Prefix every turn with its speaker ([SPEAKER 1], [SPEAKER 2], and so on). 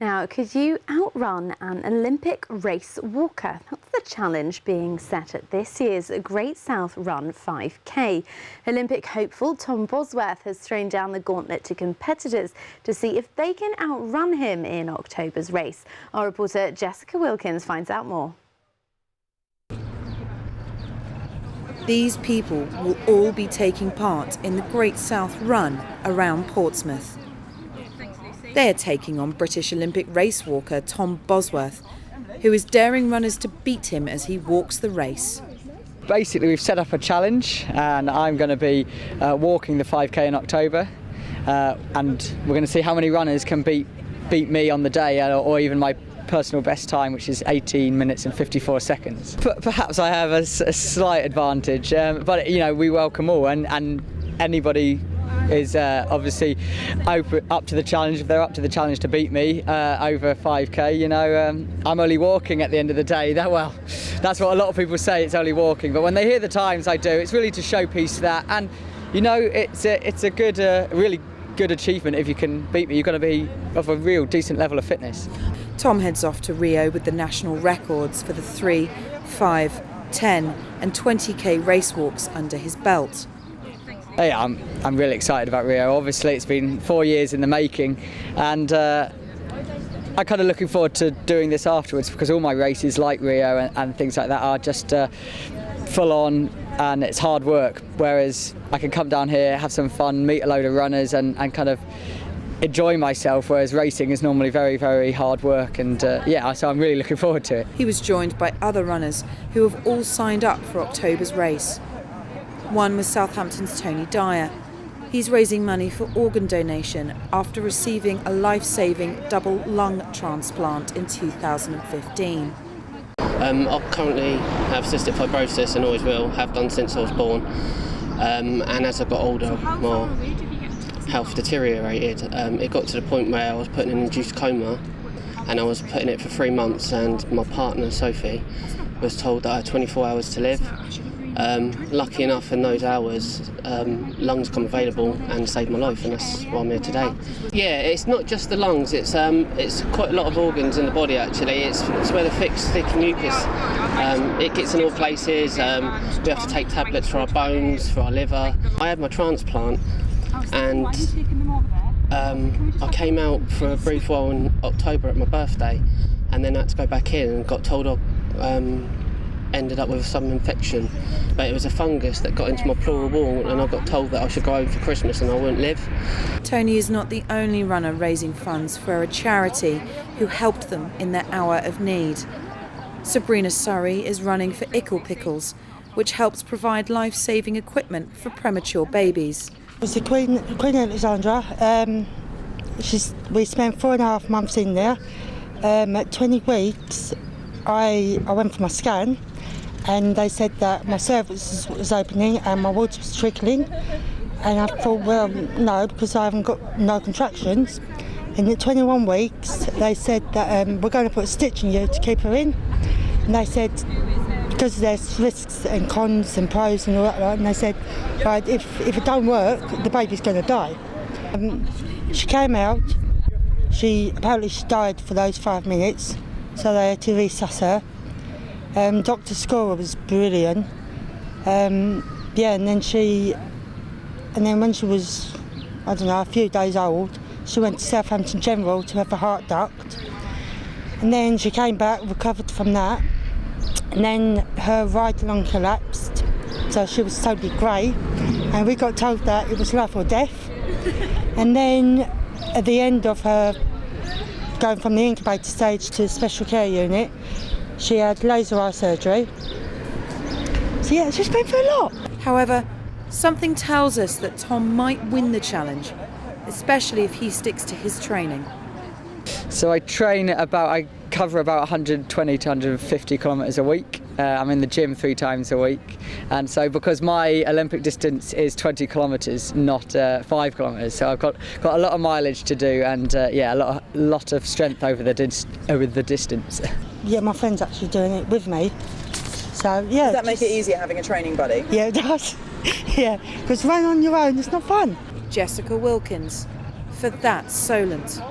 [SPEAKER 1] Now, could you outrun an Olympic race walker? That's the challenge being set at this year's Great South Run 5K. Olympic hopeful Tom Bosworth has thrown down the gauntlet to competitors to see if they can outrun him in October's race. Our reporter Jessica Wilkins finds out more.
[SPEAKER 2] These people will all be taking part in the Great South Run around Portsmouth. They are taking on British Olympic race walker Tom Bosworth, who is daring runners to beat him as he walks the race.
[SPEAKER 3] Basically, we've set up a challenge and I'm going to be walking the 5K in October and we're going to see how many runners can beat me on the day or even my personal best time, which is 18 minutes and 54 seconds. Perhaps I have a slight advantage, but you know, we welcome all and anybody is obviously up to the challenge. If they're up to the challenge to beat me over 5K, you know, I'm only walking at the end of the day. That's what a lot of people say, it's only walking, but when they hear the times I do, it's really to showpiece that, and you know, it's a good, really good achievement. If you can beat me, you've got to be of a real decent level of fitness.
[SPEAKER 2] Tom heads off to Rio with the national records for the 3, 5, 10 and 20k race walks under his belt.
[SPEAKER 3] Hey, I'm really excited about Rio. Obviously, it's been 4 years in the making, and I'm kind of looking forward to doing this afterwards because all my races, like Rio and things like that, are just full on and it's hard work. Whereas I can come down here, have some fun, meet a load of runners, and kind of enjoy myself. Whereas racing is normally very, very hard work, and yeah, so I'm really looking forward to it.
[SPEAKER 2] He was joined by other runners who have all signed up for October's race. One was Southampton's Tony Dyer. He's raising money for organ donation after receiving a life-saving double lung transplant in 2015.
[SPEAKER 4] I currently have cystic fibrosis and always will, have done since I was born. And as I got older, my health deteriorated. It got to the point where I was put in an induced coma, and I was put in it for 3 months, and my partner, Sophie, was told that I had 24 hours to live. Lucky enough, in those hours, lungs come available and saved my life, and that's why I'm here today. Yeah, it's not just the lungs, it's quite a lot of organs in the body actually. It's where the thick mucus, it gets in all places. We have to take tablets for our bones, for our liver. I had my transplant, and I came out for a brief while in October at my birthday, and then I had to go back in and got told I ended up with some infection, but it was a fungus that got into my pleural wall, and I got told that I should go home for Christmas and I wouldn't live.
[SPEAKER 2] Tony is not the only runner raising funds for a charity who helped them in their hour of need. Sabrina Surrey is running for Ickle Pickles, which helps provide life-saving equipment for premature babies.
[SPEAKER 5] It's the Queen Alexandra. We spent 4.5 months in there. At 20 weeks, I went for my scan, and they said that my cervix was opening and my water was trickling, and I thought, well, no, because I haven't got no contractions. And at 21 weeks they said that we're going to put a stitch in you to keep her in, and they said because there's risks and cons and pros and all that, and they said, right, if it don't work, the baby's going to die. She came out, apparently she died for those 5 minutes, so they had to resusc her. Dr. Scorer was brilliant. And then when she was, I don't know, a few days old, she went to Southampton General to have a heart duct. And then she came back, recovered from that. And then her right lung collapsed, so she was totally grey. And we got told that it was life or death. And then at the end of her going from the incubator stage to the special care unit, she had laser eye surgery. So yeah, she's been through a lot.
[SPEAKER 2] However, something tells us that Tom might win the challenge, especially if he sticks to his training.
[SPEAKER 3] So I cover about 120 to 150 kilometres a week. I'm in the gym 3 times a week, and so because my Olympic distance is 20 kilometres, not 5 kilometres, so I've got a lot of mileage to do, and yeah, a lot of strength over the distance.
[SPEAKER 5] Yeah, my friend's actually doing it with me, so yeah.
[SPEAKER 6] Does that make it easier having a training buddy?
[SPEAKER 5] Yeah, it does. Yeah, because running on your own is not fun.
[SPEAKER 2] Jessica Wilkins for That's Solent.